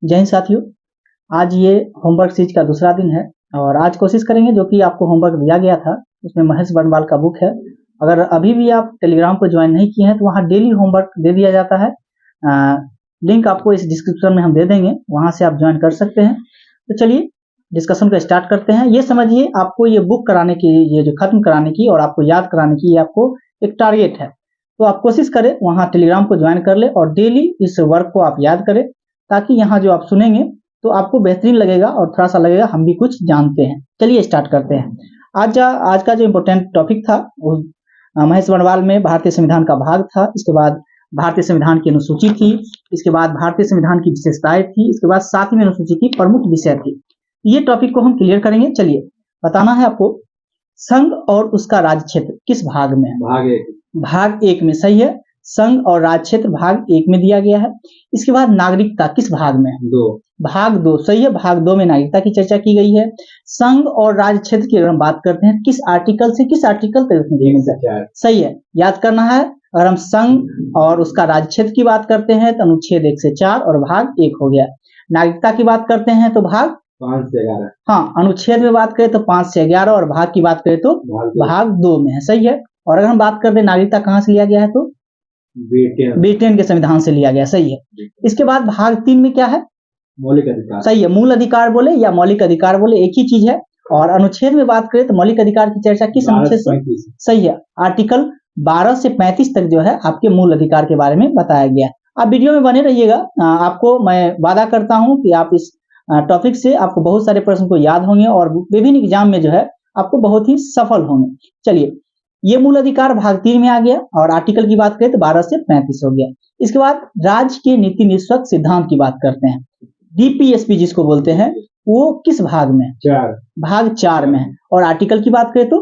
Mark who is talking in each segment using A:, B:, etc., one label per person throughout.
A: जय हिंद साथियों। आज ये होमवर्क सीरीज का दूसरा दिन है और आज कोशिश करेंगे जो कि आपको होमवर्क दिया गया था उसमें महेश बंडवाल का बुक है। अगर अभी भी आप टेलीग्राम को ज्वाइन नहीं किए हैं तो वहाँ डेली होमवर्क दे दिया जाता है। लिंक आपको इस डिस्क्रिप्शन में हम दे देंगे, वहाँ से आप ज्वाइन कर सकते हैं। तो चलिए डिस्कशन को स्टार्ट करते हैं। ये समझिए आपको ये बुक कराने की, ये जो खत्म कराने की और आपको याद कराने की, ये आपको एक टारगेट है। तो आप कोशिश करें वहाँ टेलीग्राम को ज्वाइन कर ले और डेली इस वर्क को आप याद करें, ताकि यहाँ जो आप सुनेंगे तो आपको बेहतरीन लगेगा और थोड़ा सा लगेगा हम भी कुछ जानते हैं। चलिए स्टार्ट करते हैं। आज का जो इम्पोर्टेंट टॉपिक था वो महेश बंडवाल में भारतीय संविधान का भाग था। इसके बाद भारतीय संविधान की अनुसूची थी, इसके बाद भारतीय संविधान की विशेषताएं थी, इसके बाद 7वीं अनुसूची की प्रमुख विषय थी। ये टॉपिक को हम क्लियर करेंगे। चलिए बताना है आपको, संघ और उसका राज्य क्षेत्र किस भाग में है? भाग एक में। सही है, संघ और राज्य क्षेत्र भाग एक में दिया गया है। इसके बाद नागरिकता किस भाग में है? भाग 2। सही है, भाग 2 में नागरिकता की चर्चा की गई है। संघ और राज्य क्षेत्र की अगर हम बात करते हैं किस आर्टिकल से किस आर्टिकल तक? सही है, याद करना है। अगर हम संघ और उसका राज्य क्षेत्र की बात करते हैं तो अनुच्छेद 1 से 4 और भाग 1 हो गया। नागरिकता की बात करते हैं तो भाग
B: 5 से 11।
A: हाँ, अनुच्छेद में बात करें तो 5 से 11 और भाग की बात करें तो भाग 2 में है। सही है। और अगर हम बात करते हैं नागरिकता कहाँ से लिया गया है तो ब्रिटेन के संविधान से लिया गया। सही है। इसके बाद भाग 3 में क्या है?
B: मौलिक अधिकार।
A: सही है, मूल अधिकार बोले या मौलिक अधिकार बोले एक ही चीज है। और अनुच्छेद में बात करें तो मौलिक अधिकार की चर्चा किस अनुच्छेद से? सही है, आर्टिकल 12 से 35 तक जो है आपके मूल अधिकार के बारे में बताया गया है। आप वीडियो में बने रहिएगा। आपको मैं वादा करता हूं कि आप इस टॉपिक से आपको बहुत सारे प्रश्न को याद होंगे और विभिन्न एग्जाम में जो है आपको बहुत ही सफल होंगे। चलिए, ये मूल अधिकार भाग 3 में आ गया और आर्टिकल की बात करें तो 12 से 35 हो गया। इसके बाद राज्य के नीति निष्पक्ष सिद्धांत की बात करते हैं, डीपीएसपी जिसको बोलते हैं, वो किस भाग में?
B: 4।
A: भाग 4 में है। और आर्टिकल की बात करें तो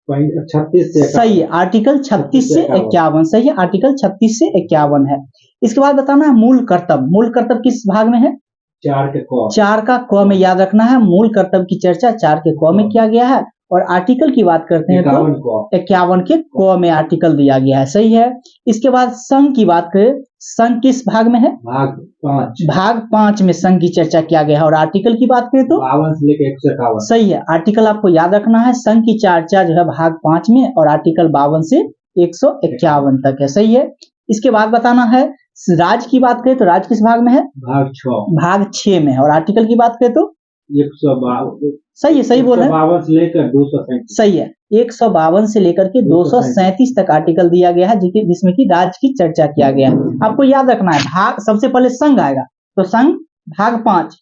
B: 36 से।
A: सही है, आर्टिकल 36 से 51। सही है, आर्टिकल 36 से 51 है। इसके बाद बताना है मूल कर्तव्य। मूल कर्तव्य किस भाग में है? 4 का क में याद रखना है। मूल कर्तव्य की चर्चा 4 के क में किया गया है। और आर्टिकल की बात करते हैं तो 51 के क में आर्टिकल दिया गया है। सही है। इसके बाद संघ की बात करें, संघ किस भाग में है?
B: भाग 5।
A: भाग 5 में संघ की चर्चा किया गया है। और आर्टिकल की बात करें तो
B: 52 से लेकर 151।
A: सही है, आर्टिकल आपको याद रखना है। संघ की चर्चा जो है भाग 5 में और आर्टिकल 52 से 151 तक है। सही है। इसके बाद बताना है राज्य की बात करें तो राज्य किस भाग में है?
B: भाग 6।
A: भाग 6 में है। और आर्टिकल की बात करें तो
B: 152।
A: सही है, सही बोल रहे हैं।
B: 152 से लेकर 237।
A: सही है, 152 से लेकर के 237 तक आर्टिकल दिया गया है जिसमें कि राज्य की चर्चा किया गया है। आपको याद रखना है, भाग सबसे पहले संघ आएगा तो संघ भाग 5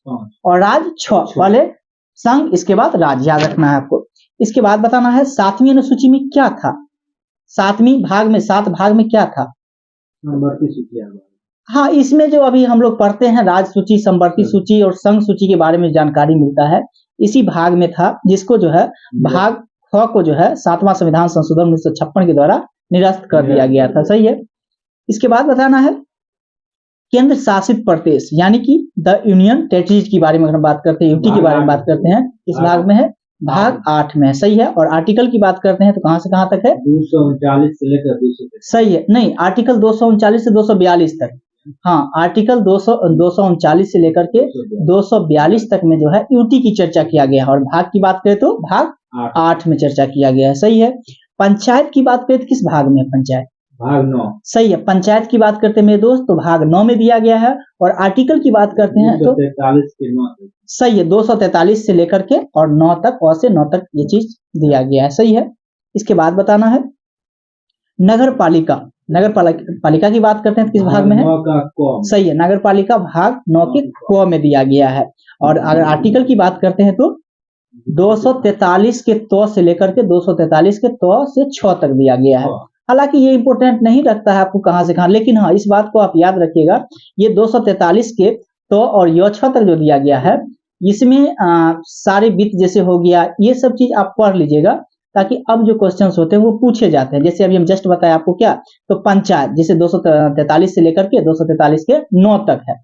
A: और राज्य 6। पहले संघ, इसके बाद राज्य, याद रखना है आपको। इसके बाद बताना है 7वीं अनुसूची में क्या था? 7वीं भाग में, 7 भाग में क्या था? हाँ, इसमें जो अभी हम लोग पढ़ते हैं राज्य सूची, संवर्ती सूची और संघ सूची के बारे में जानकारी मिलता है, इसी भाग में था, जिसको जो है भाग ख को जो है 7वां संविधान संशोधन 1956 के द्वारा निरस्त कर दिया गया था। सही है। इसके बाद बताना है केंद्र शासित प्रदेश यानी कि द यूनियन टेरिटरीज के बारे में अगर बात करते हैं, यूटी के बारे में बात करते हैं, इस भाग में है, भाग 8 में है। सही है। और आर्टिकल की बात करते हैं तो कहां से कहां तक है?
B: 239 से लेकर 200 तक।
A: सही है, नहीं, आर्टिकल 239 से 242 तक। हाँ, आर्टिकल 239 से लेकर के 242 तक में जो है यूटी की चर्चा किया गया है। और भाग की बात करें तो भाग 8 में चर्चा किया गया है। सही है। पंचायत की बात करें तो किस भाग में है? पंचायत
B: भाग 9।
A: सही है, पंचायत की बात करते हैं मेरे दोस्त तो भाग 9 में दिया गया है। और आर्टिकल की बात करते हैं तो
B: 243 के 9 तक।
A: सही है, 243 से लेकर के और 9 तक, और से 9 तक ये चीज दिया गया है। सही है। इसके बाद बताना है नगर पालिका। नगर पालिका की बात करते हैं किस भाग में है?
B: 9 का क।
A: सही है, नगर पालिका भाग 9 के क में दिया गया है। और अगर आर्टिकल की बात करते हैं तो 243 के त से लेकर के 243 के त से 6 तक दिया गया है। हालांकि ये इंपोर्टेंट नहीं रखता है आपको कहां से कहां, लेकिन हाँ, इस बात को आप याद रखिएगा, ये 243 के त और य 6 तक जो दिया गया है, इसमें सारे वित्त जैसे हो गया, ये सब चीज आप पढ़ लीजिएगा, ताकि अब जो क्वेश्चंस होते हैं वो पूछे जाते हैं। जैसे अभी हम जस्ट बताया आपको क्या, तो पंचायत जैसे 243 से लेकर के 243 के 9 तक है।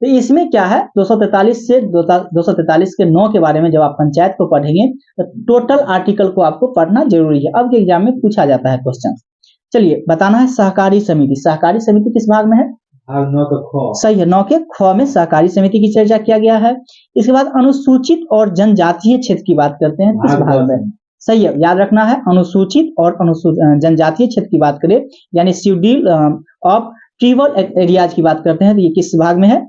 A: तो इसमें क्या है, 243 से 243 के 9 के बारे में जब आप पंचायत को पढ़ेंगे तो टोटल आर्टिकल को आपको पढ़ना जरूरी है। अब के एग्जाम में पूछा जाता है क्वेश्चन। चलिए बताना है सहकारी समिति। सहकारी समिति किस भाग में है?
B: भाग 9 का ख।
A: सही है, 9 के ख में सहकारी समिति की चर्चा किया गया है। इसके बाद अनुसूचित और जनजातीय क्षेत्र की बात करते हैं, किस
B: भाग
A: भाग
B: 10
A: में? सही है, याद रखना है, अनुसूचित और जनजातीय क्षेत्र की बात करें यानी शेड्यूल ऑफ ट्राइबल एरियाज की बात करते हैं तो ये किस भाग में है?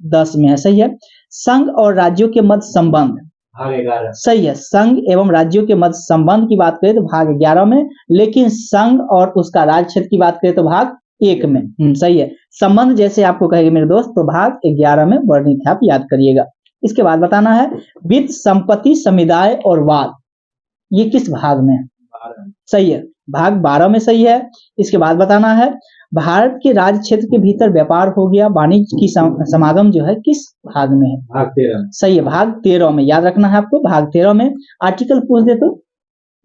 A: 10 में है। सही है। संघ और राज्यों के मध्य संबंध,
B: भाग 11।
A: सही है, संघ एवं राज्यों के मध्य संबंध की बात करें तो भाग 11 में, लेकिन संघ और उसका राज्य क्षेत्र की बात करें तो भाग 1 में। सही है, संबंध जैसे आपको कहेंगे मेरे दोस्त तो भाग 11 में वर्णित है, आप याद करिएगा। इसके बाद बताना है वित्त, संपत्ति, समुदाय और वाद, ये किस भाग में है?
B: 12।
A: सही है, भाग 12 में। सही है। इसके बाद बताना है भारत के राज्य क्षेत्र के भीतर व्यापार हो गया, वाणिज्य की समागम जो है किस भाग में है?
B: भाग 13।
A: सही है, भाग 13 में। याद रखना है आपको, भाग 13 में। आर्टिकल पूछ दे तो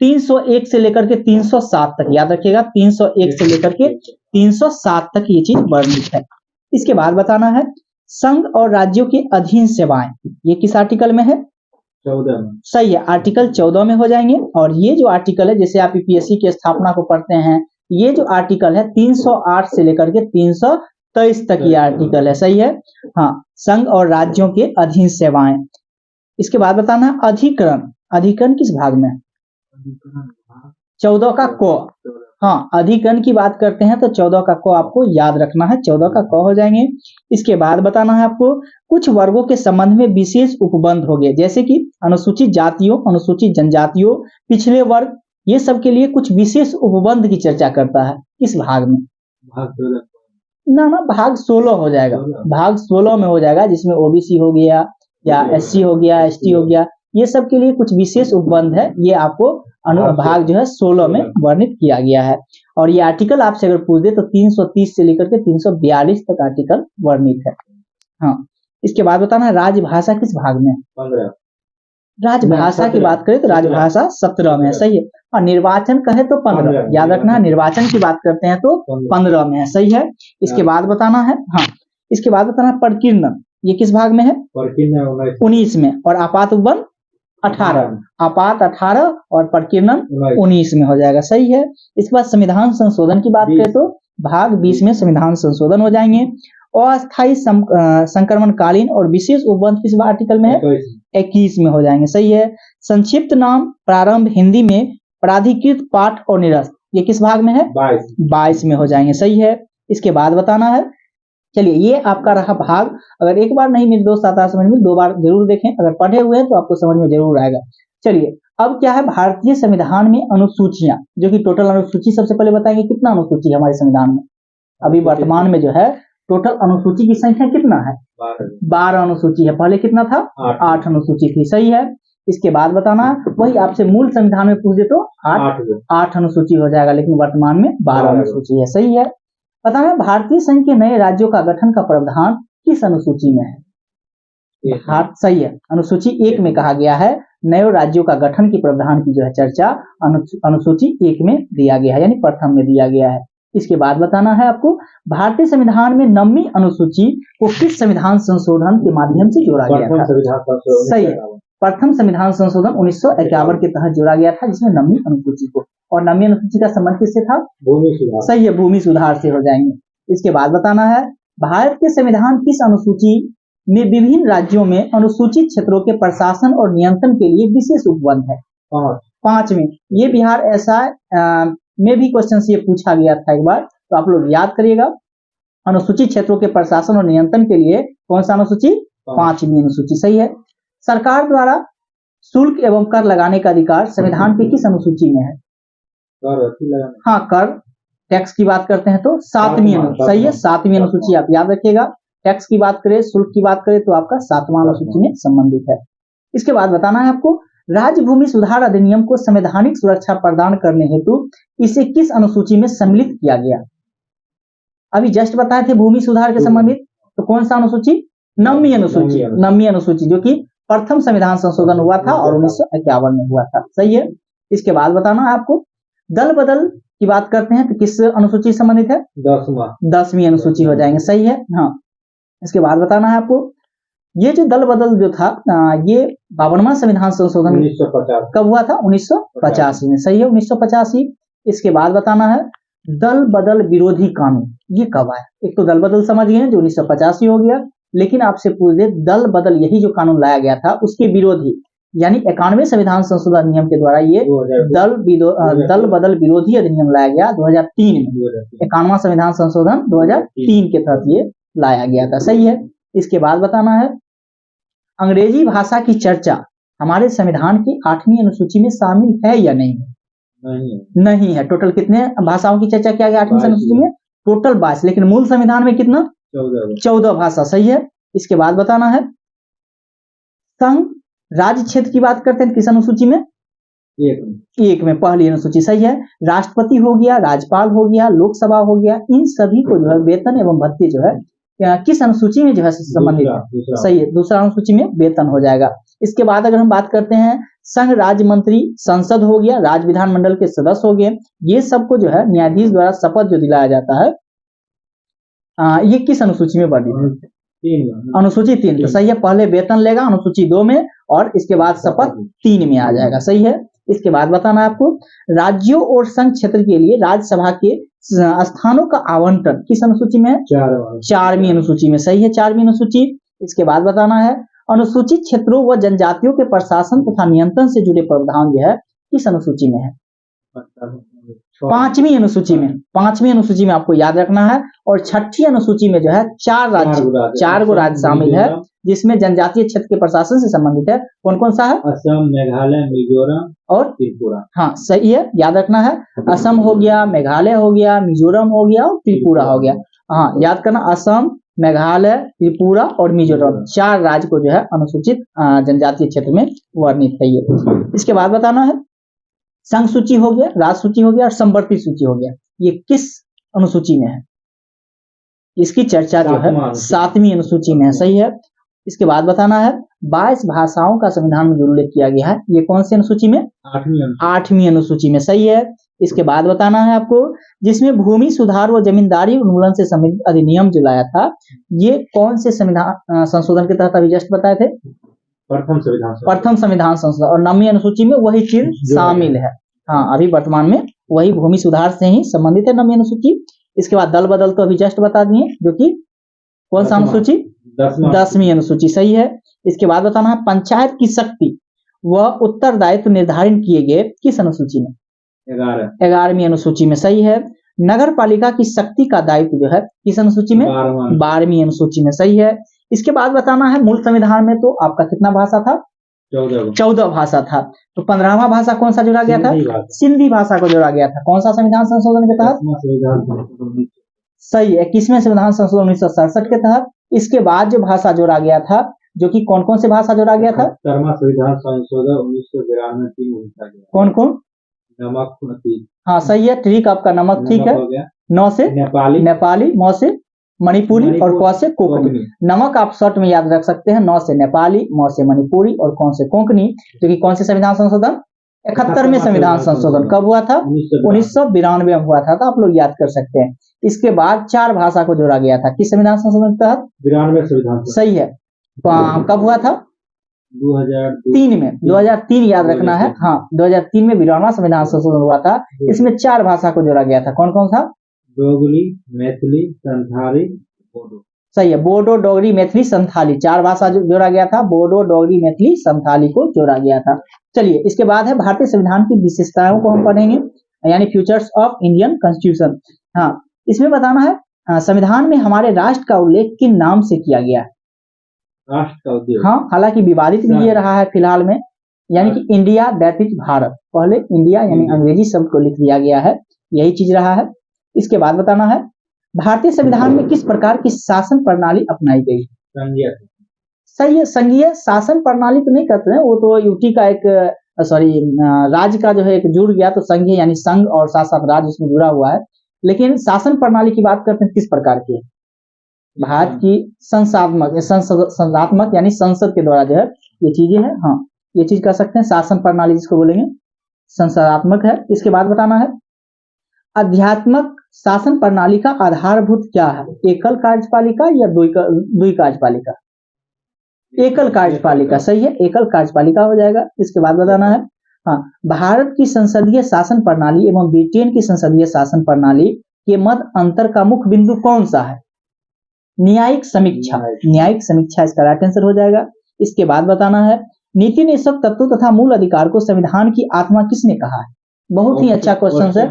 A: 301 से लेकर के 307 तक याद रखिएगा, 301 से लेकर के 307 तक ये चीज वर्णित है। इसके बाद बताना है संघ और राज्यों के अधीन सेवाएं, ये किस आर्टिकल में है?
B: 14 में।
A: सही है, आर्टिकल 14 में हो जाएंगे। और ये जो आर्टिकल है, जैसे आप यूपीएससी की स्थापना को पढ़ते हैं, ये जो आर्टिकल है 308 से लेकर के 323 तक ये आर्टिकल है। सही है। हाँ, संघ और राज्यों के अधीन सेवाएं। इसके बाद बताना है अधिकरण, अधिकरण किस भाग में? 14 का क। हाँ, अधिकरण की बात करते हैं तो 14 का क आपको याद रखना है, 14 का क हो जाएंगे। इसके बाद बताना है आपको कुछ वर्गों के संबंध में विशेष उपबंध हो गए, जैसे कि अनुसूचित जातियों, अनुसूचित जनजातियों, पिछड़े वर्ग, ये सब के लिए कुछ विशेष उपबंध की चर्चा करता है, किस भाग में?
B: भाग 16।
A: ना, भाग 16 हो जाएगा, भाग 16 में हो जाएगा, जिसमें ओबीसी हो गया या एससी हो गया, एसटी हो गया, ये सब के लिए कुछ विशेष उपबंध है, ये आपको भाग जो है 16 में वर्णित किया गया है। और ये आर्टिकल आपसे अगर पूछ दे तो 330 से लेकर के 342 तक आर्टिकल वर्णित है। हाँ, इसके बाद बताना है राजभाषा किस भाग में?
B: 15।
A: राजभाषा की बात करें तो राजभाषा 17 में है। सही है। और निर्वाचन कहे तो 15, याद रखना है, निर्वाचन की बात करते हैं तो 15 में है। सही है। इसके बाद बताना है, हाँ, इसके बाद बताना है प्रकीर्णन, ये किस भाग में है? 19 में। और आपात उपबंध 18, आपात 18 और प्रकीर्णन 19 में हो जाएगा। सही है। इसके बाद संविधान संशोधन की बात करें तो भाग 20 में संविधान संशोधन हो जाएंगे। अस्थायी संक्रमणकालीन और विशेष उपबंध किस आर्टिकल में है? 21 में हो जाएंगे। सही है। संक्षिप्त नाम प्रारंभ हिंदी में प्राधिकृत पाठ और निरस्त, ये किस भाग में है? 22 में हो जाएंगे। सही है। इसके बाद बताना है, चलिए ये आपका रहा भाग, अगर एक बार नहीं मेरे दोस्त आता है समझ में, 2 बार जरूर देखें, अगर पढ़े हुए हैं तो आपको समझ में जरूर आएगा। चलिए अब क्या है, भारतीय संविधान में अनुसूचियां, जो कि टोटल अनुसूची सबसे पहले बताएंगे कितना अनुसूची है हमारे संविधान में। अभी वर्तमान में जो है टोटल अनुसूची की संख्या कितना है? 12 अनुसूची है। पहले कितना था? 8 अनुसूची थी। सही है। इसके बाद बताना, वही आपसे मूल संविधान में पूछ दे तो 8 अनुसूची हो जाएगा, लेकिन वर्तमान में 12 अनुसूची है। सही है। बताना भारतीय संघ के नए राज्यों का गठन का प्रावधान किस अनुसूची में है? सही है, अनुसूची 1 में कहा गया है, नए राज्यों का गठन की प्रावधान की जो है चर्चा अनुसूची 1 में दिया गया है, यानी प्रथम में दिया गया है। इसके बाद बताना है आपको भारतीय संविधान में 9वीं अनुसूची को किस संविधान संशोधन के माध्यम से जोड़ा गया था? सही है, प्रथम संविधान संशोधन 1951 के तहत जोड़ा गया था, जिसमें 9वीं अनुसूची को, और 9वीं अनुसूची का संबंध किससे था?
B: भूमि सुधार।
A: सही है, भूमि सुधार से हो जाएंगे। इसके बाद बताना है भारत के संविधान किस अनुसूची में विभिन्न राज्यों में अनुसूचित क्षेत्रों के प्रशासन और नियंत्रण के लिए विशेष उपबंध है? 5 में। ये बिहार ऐसा में भी क्वेश्चन से ये पूछा गया था एक बार, तो आप लोग याद करिएगा। अनुसूचित क्षेत्रों के प्रशासन और नियंत्रण के लिए कौन सा अनुसूची? 5वीं अनुसूची। सही है। सरकार द्वारा शुल्क एवं कर लगाने का अधिकार संविधान की किस अनुसूची में है? हाँ, कर टैक्स की बात करते हैं तो 7वीं अनुसूची। सही है, 7वीं अनुसूची आप याद रखिएगा। टैक्स की बात करें, शुल्क की बात करें तो आपका 7वां अनुसूची में संबंधित है। इसके बाद बताना है आपको राज्य भूमि सुधार अधिनियम को संवैधानिक सुरक्षा प्रदान करने हेतु इसे किस अनुसूची में सम्मिलित किया गया? अभी जस्ट बताए थे भूमि सुधार के संबंधित, तो कौन सा अनुसूची? 9वीं अनुसूची। 9वीं अनुसूची जो कि प्रथम संविधान संशोधन हुआ था और 1951 में हुआ था। सही है। इसके बाद बताना है आपको दल बदल की बात करते हैं तो किस अनुसूची संबंधित है? 10वीं अनुसूची हो जाएंगे। सही है। हाँ, इसके बाद बताना है आपको ये जो दल बदल जो था ये 52वां संविधान संशोधन
B: 1950
A: कब हुआ था? 1985 में। सही है, 1985। इसके बाद बताना है दल बदल विरोधी कानून, ये कब आया? एक तो दल बदल समझ गए जो 1985 हो गया, लेकिन आपसे पूछ दे दल बदल यही जो कानून लाया गया था उसके विरोधी यानी 91 संविधान संशोधन नियम के द्वारा ये दल बदल विरोधी अधिनियम लाया गया 2003 में। 91वां संविधान संशोधन 2003 के तहत ये लाया गया था। सही है। इसके बाद बताना है अंग्रेजी भाषा की चर्चा हमारे संविधान की 8वीं अनुसूची में शामिल है या नहीं है? नहीं है। टोटल कितने भाषाओं की चर्चा किया गया 8वीं अनुसूची में? टोटल 22, लेकिन मूल संविधान में कितना? 14 भाषा। सही है। इसके बाद बताना है संघ राज्य क्षेत्र की बात करते हैं किस अनुसूची में? एक में, पहली अनुसूची। सही है। राष्ट्रपति हो गया, राज्यपाल हो गया, लोकसभा हो गया, इन सभी को जो है वेतन एवं भत्ते जो है किस अनुसूची में जो है संबंधित है? सही है, दूसरा अनुसूची में वेतन हो जाएगा। इसके बाद अगर हम बात करते हैं संघ राज्य मंत्री, संसद हो गया, राज्य विधानमंडल के सदस्य हो गए, ये सबको जो है न्यायाधीश द्वारा शपथ जो दिलाया जाता है ये किस अनुसूची में वर्णित है? अनुसूची 3। तो सही है। पहले वेतन लेगा अनुसूची 2 में और इसके बाद शपथ 3 में आ जाएगा। सही है। इसके बाद बताना है आपको राज्यों और संघ क्षेत्र के लिए राज्यसभा के स्थानों का आवंटन किस अनुसूची में है? 4वीं अनुसूची में। सही है, 4वीं अनुसूची। इसके बाद बताना है अनुसूचित क्षेत्रों व जनजातियों के प्रशासन तथा नियंत्रण से जुड़े प्रावधान जो है किस अनुसूची में है? 5वीं अनुसूची में। 5वीं अनुसूची में आपको याद रखना है। और 6ठी अनुसूची में जो है 4 गो राज्य शामिल है जिसमें जनजातीय क्षेत्र के प्रशासन से संबंधित है। कौन कौन सा है?
B: असम, मेघालय, मिजोरम और त्रिपुरा।
A: हाँ सही है, याद रखना है। असम हो गया, मेघालय हो गया, मिजोरम हो गया और त्रिपुरा हो गया। हाँ याद करना, असम, मेघालय, त्रिपुरा और मिजोरम 4 राज्य को जो है अनुसूचित जनजातीय क्षेत्र में वर्णित है ये। इसके बाद बताना है संघ सूची हो गया, राज्य सूची हो गया और संवर्ती सूची हो गया, ये किस अनुसूची में है? इसकी चर्चा जो है 7वीं अनुसूची में है। सही है। इसके बाद बताना है 22 भाषाओं का संविधान में उल्लेख किया गया है, ये कौन सी अनुसूची में? 8वीं अनुसूची में। सही है। इसके बाद बताना है आपको जिसमें भूमि सुधार व जमींदारी उन्मूलन से संबंधित अधिनियम जो लाया था ये कौन से संविधान संशोधन के तहत अभी जस्ट बताए थे? प्रथम संविधान संशोधन। और 9वीं अनुसूची में वही चीज शामिल है। हाँ अभी वर्तमान में वही भूमि सुधार से ही संबंधित है 9वीं अनुसूची। इसके बाद दल बदल तो अभी जस्ट बता दिए जो कि कौन सा अनुसूची? 10वीं अनुसूची। सही है। इसके बाद बताना है पंचायत की शक्ति व उत्तरदायित्व निर्धारित किए गए किस अनुसूची में? 11वीं अनुसूची में। सही है। नगर पालिका की शक्ति का दायित्व जो है किस अनुसूची में? 12वीं अनुसूची में। सही है। इसके बाद बताना है मूल संविधान में तो आपका कितना भाषा था? 14 भाषा था। तो 15वां भाषा कौन सा जोड़ा गया था? सिंधी भाषा को जोड़ा गया था। कौन सा संविधान संशोधन के तहत? सही है, 21वें संविधान संशोधन 1967 के तहत। इसके बाद जो भाषा जोड़ा गया था जो कि कौन कौन से भाषा जोड़ा गया था?
B: संविधान संशोधन 1992
A: कौन कौन?
B: नमक।
A: हाँ सही है, ठीक आपका नमक ठीक है। 9 से नेपाली, 9 से मणिपुरी और क से कोंकणी। नमक आप शॉर्ट में याद रख सकते हैं, 9 से नेपाली, 9 से मणिपुरी और कौन से कोंकणी, जो कि कौन से संविधान संशोधन? 71वें संविधान संशोधन कब हुआ था? 1992 में हुआ था। तो आप लोग याद कर सकते हैं। इसके बाद 4 भाषा को जोड़ा गया था किस संविधान संशोधन के तहत? 92 संविधान। सही है। कब हुआ था? 2003 में। 2003 याद रखना है। हाँ 2003 में 92वां संविधान संशोधन हुआ था। इसमें 4 भाषा को जोड़ा गया था। कौन कौन था?
B: डोगरी, मैथिली, संथाली, बोडो।
A: सही है, बोडो, डोगरी, मैथिली, संथाली 4 भाषा जोड़ा गया था। बोडो, डोगरी, मैथिली, संथाली को जोड़ा गया था। चलिए इसके बाद है भारतीय संविधान की विशेषताओं को हम पढ़ेंगे यानी फीचर्स ऑफ इंडियन कॉन्स्टिट्यूशन। हाँ इसमें बताना है संविधान में हमारे राष्ट्र का उल्लेख किन नाम से किया गया है?
B: राष्ट्र का उल्लेख,
A: हाँ हालांकि विवादित भी ये रहा है फिलहाल में, यानी कि इंडिया दैट इज भारत। पहले इंडिया यानी अंग्रेजी शब्द को लिख दिया गया है, यही चीज रहा है। इसके बाद बताना है भारतीय संविधान में किस प्रकार की शासन प्रणाली अपनाई गई?
B: संघीय।
A: सही है, संघीय शासन प्रणाली तो नहीं कहते हैं, वो तो यूटी का एक राज्य का जो है एक जुड़ गया तो संघीय यानी संघ और साथ साथ राज्य उसमें जुड़ा हुआ है। लेकिन शासन प्रणाली की बात करते हैं किस प्रकार की? भारत की संसदात्मक यानी संसद के द्वारा जो है ये चीजें है। हाँ ये चीज कह सकते हैं शासन प्रणाली जिसको बोलेंगे संसदात्मक है। इसके बाद बताना है आध्यात्मक शासन प्रणाली का आधारभूत क्या है? एकल कार्यपालिका या द्वि कार्यपालिका? एकल कार्यपालिका। सही है, एकल कार्यपालिका हो जाएगा। इसके बाद बताना है हाँ भारत की संसदीय शासन प्रणाली एवं ब्रिटेन की संसदीय शासन प्रणाली के मध्य अंतर का मुख्य बिंदु कौन सा है? न्यायिक समीक्षा। न्यायिक समीक्षा इसका राइट आंसर हो जाएगा। इसके बाद बताना है नीति निषेध तत्व तथा मूल अधिकार को संविधान की आत्मा किसने कहा है? बहुत ही अच्छा क्वेश्चन है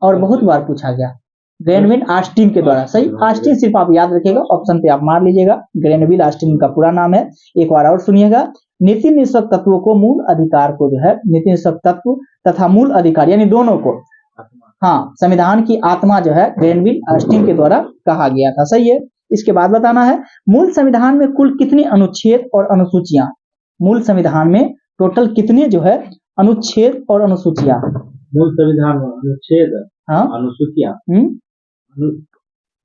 A: और बहुत बार पूछा गया। ग्रेनविल ऑस्टिन के द्वारा। सही, ऑस्टिन सिर्फ आप याद रखिएगा, ऑप्शन पे आप मार लीजिएगा। ग्रेनविल ऑस्टिन का पूरा नाम है। एक बार और सुनिएगा, नीति निषेध तत्वों को मूल अधिकार को जो है नीति निषेध तत्व तथा मूल अधिकार यानी दोनों को संविधान की आत्मा जो है ग्रेनविल ऑस्टिन के द्वारा कहा गया था। सही है। इसके बाद बताना है मूल संविधान में कुल कितने अनुच्छेद और अनुसूचियां? मूल संविधान में टोटल कितने जो है अनुच्छेद और अनुसूचियां?
B: मूल संविधान में अनुच्छेद अनुसूचियां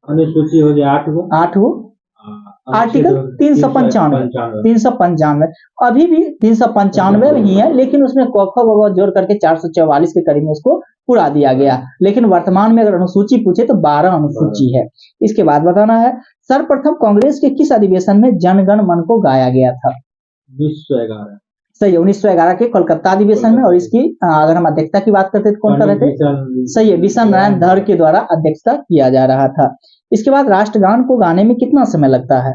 B: अनुसूची हो गया 8 गो। आर्टिकल 395 अभी भी 395 ही है, लेकिन उसमें क ख ग घ जोड़ करके 444 के करीब में उसको पूरा दिया गया। लेकिन वर्तमान में अगर अनुसूची पूछे तो 12 अनुसूची है। इसके बाद बताना है सर्वप्रथम कांग्रेस के किस अधिवेशन में जनगण मन को गाया गया था? 1911।
A: सही है, 1911 के कोलकाता अधिवेशन में। और इसकी अगर हम अध्यक्षता की बात करते तो कौन कर रहे थे? सही है, बिशन नारायण धर के द्वारा अध्यक्षता किया जा रहा था। इसके बाद राष्ट्रगान को गाने में कितना समय लगता है?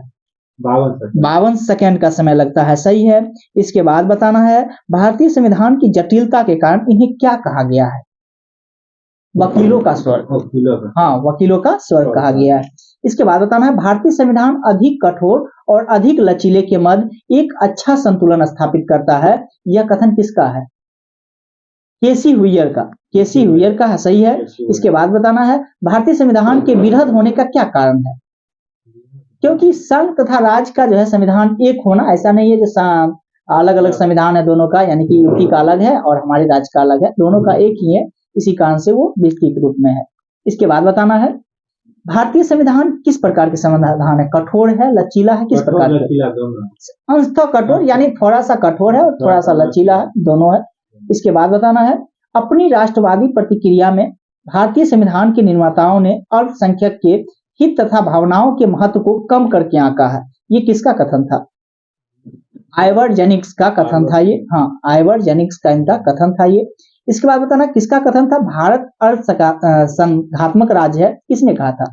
A: 52 सेकंड का समय लगता है। सही है। इसके बाद बताना है भारतीय संविधान की जटिलता के कारण इन्हें क्या कहा गया है? वकीलों का स्वर्ग। वकीलों का स्वर्ग कहा गया है। इसके बाद बताना है भारतीय संविधान अधिक कठोर और अधिक लचीले के मध्य एक अच्छा संतुलन स्थापित करता है। यह कथन किसका है? केसी हुइयर का। केसी हुइयर का है। सही है। इसके बाद बताना है भारतीय संविधान के विरध होने का क्या कारण है? क्योंकि संघ तथा राज्य का जो है संविधान एक होना ऐसा नहीं है जो अलग अलग संविधान है दोनों का, यानी कि यूपी का अलग है और हमारे राज्य का अलग है, दोनों का एक ही है, इसी कारण से वो विस्तृत रूप में है। इसके बाद बताना है भारतीय संविधान किस प्रकार के संविधान है? कठोर है, लचीला है, किस प्रकार का? अंशतः कठोर यानी थोड़ा सा कठोर है और थोड़ा सा लचीला है, दोनों है। इसके बाद बताना है अपनी राष्ट्रवादी प्रतिक्रिया में भारतीय संविधान के निर्माताओं ने अल्पसंख्यक के हित तथा भावनाओं के महत्व को कम करके आंका है। ये किसका कथन था? आइवर जेनिक्स का कथन था ये। आइवर जेनिक्स का इनका कथन था ये। इसके बाद बताना किसका कथन था? भारत अर्ध संघात्मक राज्य है, किसने कहा था?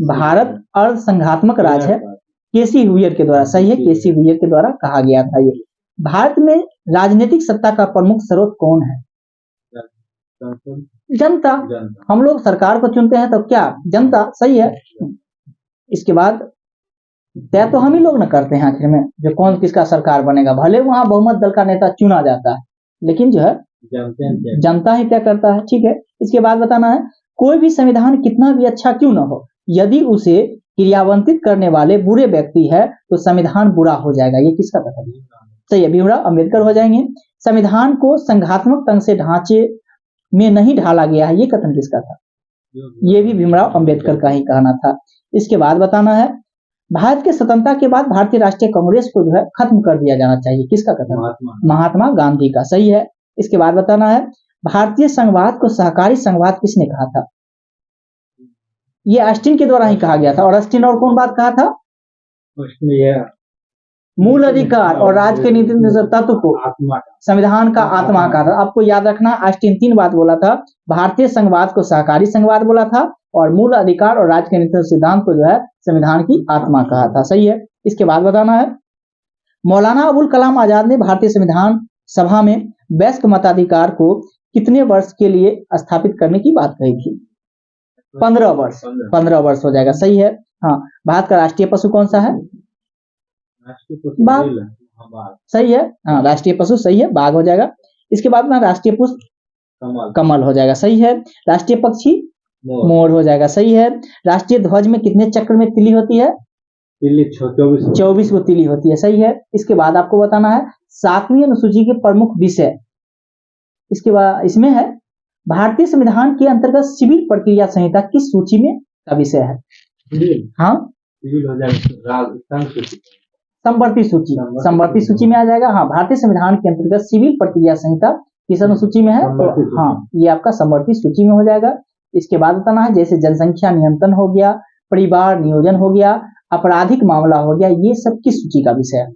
A: भारत अर्ध संघात्मक राज्य है, केसी हुइयर के द्वारा। सही है, केसी हुइयर के द्वारा कहा गया था ये। भारत में राजनीतिक सत्ता का प्रमुख स्रोत कौन है? जनता। हम लोग सरकार को चुनते हैं तो क्या? जनता। सही है। इसके बाद तय तो हम ही लोग न करते हैं आखिर में जो कौन किसका सरकार बनेगा, भले वहां बहुमत दल का नेता चुना जाता है, लेकिन जो है जनता ही तय करता है। ठीक है। इसके बाद बताना है कोई भी संविधान कितना भी अच्छा क्यों न हो, यदि उसे क्रियान्वित करने वाले बुरे व्यक्ति है तो संविधान बुरा हो जाएगा। ये किसका कथन है? सही है, भीमराव अंबेडकर हो जाएंगे। संविधान को संघात्मक ढंग से ढांचे में नहीं ढाला गया है, ये कथन किसका था? ये भी भीमराव अंबेडकर का ही कहना था। इसके बाद बताना है भारत के स्वतंत्रता के बाद भारतीय राष्ट्रीय कांग्रेस को जो है खत्म कर दिया जाना चाहिए, किसका कथन? महात्मा गांधी का। सही है। इसके बाद बताना है भारतीय संघवाद को सहकारी संघवाद किसने कहा था? ये ऑस्टिन के द्वारा ही कहा गया था। और ऑस्टिन और कौन बात कहा था? मूल अधिकार और राज्य के नीति तत्व को संविधान का आत्मा कहा था। आपको याद रखना ऑस्टिन 3 बात बोला था। भारतीय संघवाद को सहकारी संघवाद बोला था और मूल अधिकार और राज्य के नीति सिद्धांत को जो है संविधान की आत्मा कहा था। सही है। इसके बाद बताना है मौलाना अबुल कलाम आजाद ने भारतीय संविधान सभा में वयस्क मताधिकार को कितने वर्ष के लिए स्थापित करने की बात कही थी? 15 वर्ष। 15 वर्ष हो जाएगा। सही है। भारत का राष्ट्रीय पशु कौन सा है? बाघ। सही है। राष्ट्रीय पशु सही है, बाघ हो जाएगा। इसके बाद में राष्ट्रीय पुष्प कमल हो जाएगा। सही है। राष्ट्रीय पक्षी मोर हो जाएगा। सही है। राष्ट्रीय ध्वज में कितने चक्र में तिली होती है? 24 को तिली होती है। सही है। इसके बाद आपको बताना है 7वीं अनुसूची के प्रमुख विषय। इसके बाद इसमें है भारतीय संविधान के अंतर्गत सिविल प्रक्रिया संहिता किस सूची में का विषय है? सिविल हो जाएगा संवर्ती सूची। संवर्ती सूची में आ जाएगा। भारतीय संविधान के अंतर्गत सिविल प्रक्रिया संहिता किस अनुसूची में है? तो ये आपका संवर्ती सूची में हो जाएगा। इसके बाद बताना है जैसे जनसंख्या नियंत्रण हो गया, परिवार नियोजन हो गया, आपराधिक मामला हो गया, ये सब किस सूची का विषय है?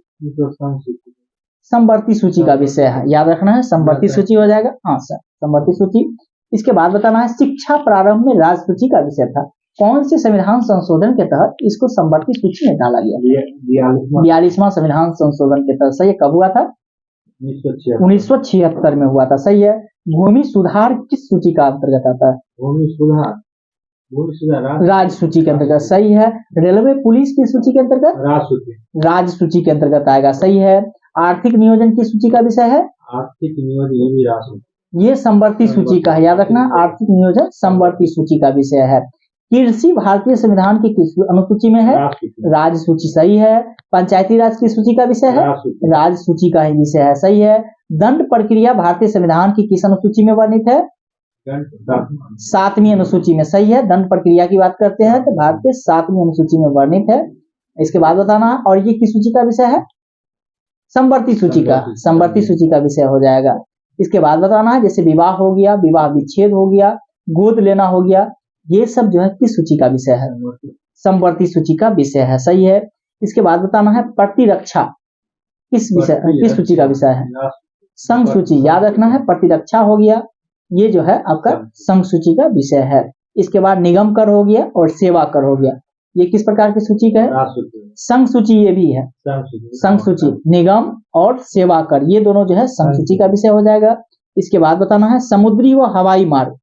A: संवर्ती सूची का विषय है, याद रखना है। संवर्ती सूची हो जाएगा। सर संवर्ती सूची।
B: इसके बाद बताना है शिक्षा प्रारंभ में राजसूची का विषय था। कौन से संविधान संशोधन के तहत इसको संवर्ती सूची में डाला गया? 42वां संविधान संशोधन के तहत। सही है। कब हुआ था? 1976 में हुआ था। सही है। भूमि सुधार किस सूची का अंतर्गत आता है?
A: भूमि सुधार
B: राज सूची के अंतर्गत। सही है। रेलवे पुलिस की सूची के अंतर्गत? राज सूची के अंतर्गत आएगा। सही है। आर्थिक नियोजन की सूची का विषय है?
A: आर्थिक नियोजन,
B: ये संवर्ती सूची का है, याद रखना। आर्थिक नियोजन संवर्ती सूची का विषय है। कृषि भारतीय संविधान की किस अनुसूची में है? राज सूची। सही है। पंचायती राज की सूची का विषय है? राज सूची का ही विषय है। सही है। दंड प्रक्रिया भारतीय संविधान की किस अनुसूची में वर्णित है? 7वीं अनुसूची में। सही है। दंड प्रक्रिया की बात करते हैं तो भारत के 7वीं अनुसूची में वर्णित है। इसके बाद बताना, और ये किस सूची का विषय है? संवर्ती सूची का। संवर्ती सूची का विषय हो जाएगा। इसके बाद बताना है, जैसे विवाह हो गया, विवाह विच्छेद हो गया, गोद लेना हो गया, ये सब जो है किस सूची का विषय है? संवर्ती सूची का विषय है। सही है। इसके बाद बताना है प्रतिरक्षा किस सूची का विषय है? संघ सूची। याद रखना है। प्रतिरक्षा हो गया, ये जो है आपका संघ सूची का विषय है। इसके बाद निगम कर हो गया और सेवा कर हो गया, ये किस प्रकार की सूची का है? संघ सूची। ये भी है संघ सूची। निगम और सेवा कर, ये दोनों जो है संघ सूची का विषय हो जाएगा। इसके बाद बताना है समुद्री व हवाई मार्ग,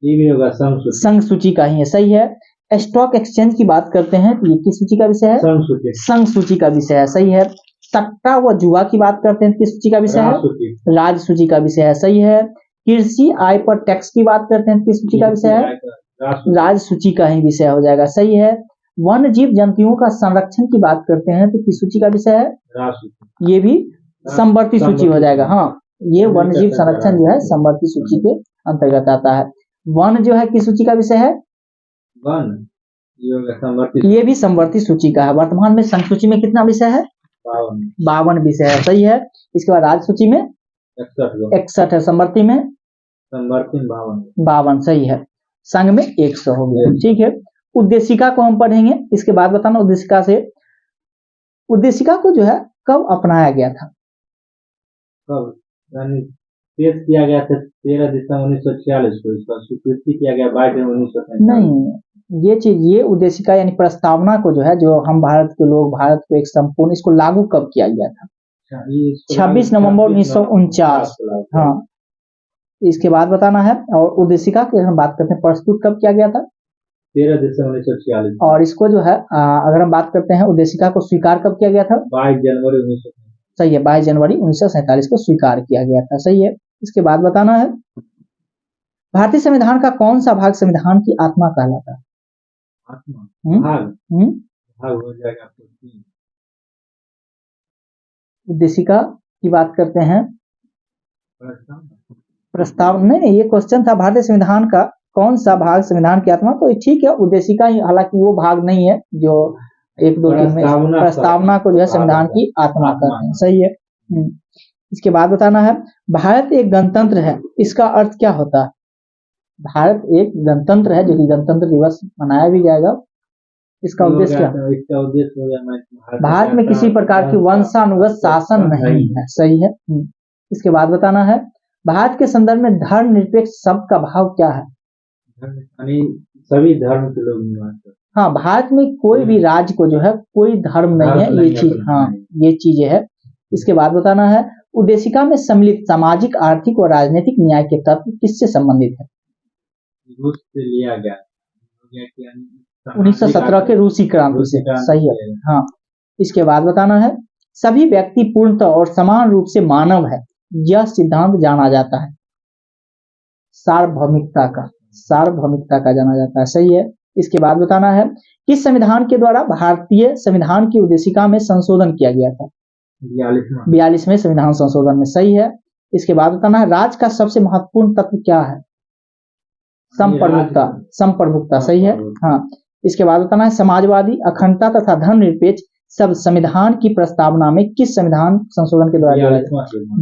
A: ये भी होगा
B: संघ सूची का ही है। सही है। स्टॉक एक्सचेंज की बात करते हैं तो ये किस सूची का विषय है? संघ सूची का विषय है। सही है। सट्टा व जुआ की बात करते हैं किस सूची का विषय है? राज सूची का विषय है। सही है। कृषि आय पर टैक्स की बात करते हैं किस सूची का विषय है? राज सूची का ही विषय हो जाएगा। सही है। वन जीव जंतुओं का संरक्षण की बात करते हैं तो किस सूची का विषय है? ये भी संवर्ती सूची हो जाएगा। हाँ, ये वन जीव संरक्षण जो है संवर्ती सूची के अंतर्गत आता है। वन जो है किस सूची का विषय है?
A: वन
B: ये भी संवर्ती सूची का है। वर्तमान में संघ सूची में कितना विषय है? 52 विषय है। सही है। इसके बाद राज सूची में 61 है। संवर्ती में 52। सही है। संघ में 100 हो गया। ठीक है। उद्देशिका को हम पढ़ेंगे। इसके बाद बताना उद्देशिका को जो है कब अपनाया गया था?
A: कब पेश किया गया था? 13 दिसंबर 1946 को इसका स्वीकृति किया गया 22 जनवरी 1947।
B: नहीं, ये उद्देशिका यानी प्रस्तावना को जो है, जो हम भारत के लोग, भारत को एक संपूर्ण, इसको लागू कब किया गया था? 26 नवंबर 1949। हाँ। इसके बाद बताना है, और उद्देशिका की हम बात करते हैं, प्रस्तुत कब किया गया था?
A: 13 दिसंबर 1946।
B: और इसको जो है अगर हम बात करते हैं उद्देशिका को स्वीकार कब किया गया था?
A: 22 जनवरी 1947।
B: सही है। 22 जनवरी 1947 को स्वीकार किया गया था। सही है। इसके बाद बताना है भारतीय संविधान का कौन सा भाग संविधान की आत्मा कहलाता है?
A: भाग हो जाएगा।
B: उद्देशिका की बात करते हैं, प्रस्ताव नहीं, ये क्वेश्चन था भारतीय संविधान का कौन सा भाग संविधान की आत्मा। तो ठीक है, उद्देशिका हालांकि वो भाग नहीं है जो 1, 2, 3 में प्रस्तावना को जो है संविधान की आत्मा कहते हैं। सही है। इसके बाद बताना है भारत एक गणतंत्र है, इसका अर्थ क्या होता है? भारत एक गणतंत्र है, जो कि गणतंत्र दिवस मनाया भी जाएगा। इसका उद्देश्य क्या?
A: इसका उद्देश्य हो गया
B: भारत में किसी प्रकार की वंशानुगत शासन नहीं है। सही है। इसके बाद बताना है भारत के संदर्भ में धर्मनिरपेक्ष शब्द का भाव क्या है?
A: सभी धर्म के लोग निवास करते हैं।
B: हाँ, भारत में कोई भी राज्य को जो है कोई धर्म नहीं है, ये चीज, हाँ ये चीजें है। इसके बाद बताना है उद्देशिका में सम्मिलित सामाजिक, आर्थिक और राजनीतिक न्याय के तत्व किससे संबंधित है?
A: रूस से लिया गया
B: 1917 के रूसी क्रांति से। सही है। हाँ। इसके बाद बताना है सभी व्यक्ति पूर्णतः और समान रूप से मानव है, यह सिद्धांत जाना जाता है सार्वभौमिकता का जाना जाता है। सही है। इसके बाद बताना है किस संविधान के द्वारा भारतीय संविधान की उद्देशिका में संशोधन किया गया था? 42वें संविधान संशोधन में। सही है। इसके बाद बताना है राज्य का सबसे महत्वपूर्ण तत्व क्या है? संप्रभुता। सही है। हाँ। इसके बाद बताना है समाजवादी, अखंडता तथा धर्मनिरपेक्ष सब संविधान की प्रस्तावना में किस संविधान संशोधन के द्वारा?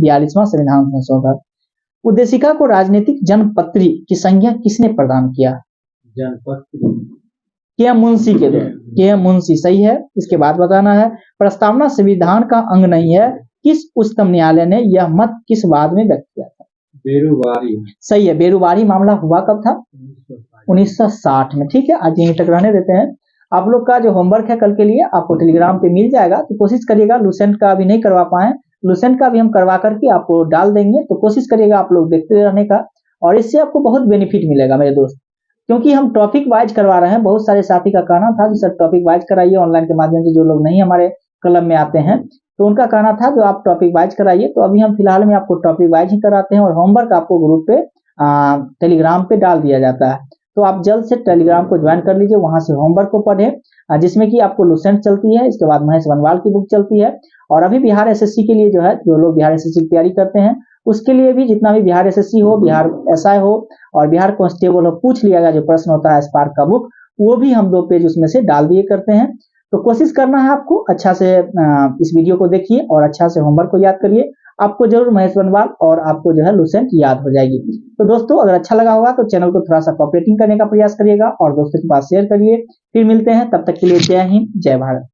B: 42वां संविधान संशोधन। उद्देशिका को राजनीतिक जनपत्री की संज्ञा किसने प्रदान किया? के मुंशी के द्वारा। के मुंशी। सही है। इसके बाद बताना है प्रस्तावना संविधान का अंग नहीं है, किस उच्चतम न्यायालय ने यह मत किस वाद में व्यक्त किया था?
C: बेरुबारी
B: सही है, बेरुबारी मामला हुआ कब था? 1960 में। ठीक है, आज यहीं तक रहने देते हैं। आप लोग का जो होमवर्क है कल के लिए आपको टेलीग्राम पे मिल जाएगा, तो कोशिश करिएगा। लूसेंट का अभी नहीं करवा पाए, लूसेंट का भी हम करवा करके आपको डाल देंगे, तो कोशिश करिएगा आप लोग देखते रहने का, और इससे आपको बहुत बेनिफिट मिलेगा मेरे दोस्त, क्योंकि हम टॉपिक वाइज करवा रहे हैं। बहुत सारे साथी का कहना था कि सर टॉपिक वाइज कराइए ऑनलाइन के माध्यम से, जो लोग नहीं हमारे क्लब में आते हैं, तो उनका कहना था जो आप टॉपिक वाइज कराइए। तो अभी हम फिलहाल में आपको टॉपिक वाइज ही कराते हैं, और होमवर्क आपको ग्रुप पे टेलीग्राम पे डाल दिया जाता है। तो आप जल्द से टेलीग्राम को ज्वाइन कर लीजिए, वहां से होमवर्क को पढ़े, जिसमें कि आपको लूसेंट चलती है, इसके बाद महेश बनवाल की बुक चलती है, और अभी बिहार एसएससी के लिए जो है, जो लोग बिहार एसएससी की तैयारी करते हैं उसके लिए भी, जितना भी बिहार एसएससी हो, बिहार एसआई हो और बिहार कांस्टेबल हो, पूछ लिया गया जो प्रश्न होता है स्पार्क का बुक, वो भी हम 2 पेज उसमें से डाल दिए करते हैं। तो कोशिश करना है आपको अच्छा से इस वीडियो को देखिए और अच्छा से होमवर्क को याद करिए, आपको जरूर महेश बनवाल और आपको जो है लूसेंट याद हो जाएगी। तो दोस्तों अगर अच्छा लगा होगा तो चैनल को थोड़ा सा कोऑपरेटिंग करने का प्रयास करिएगा और दोस्तों के पास शेयर करिए। फिर मिलते हैं, तब तक के लिए जय हिंद, जय भारत।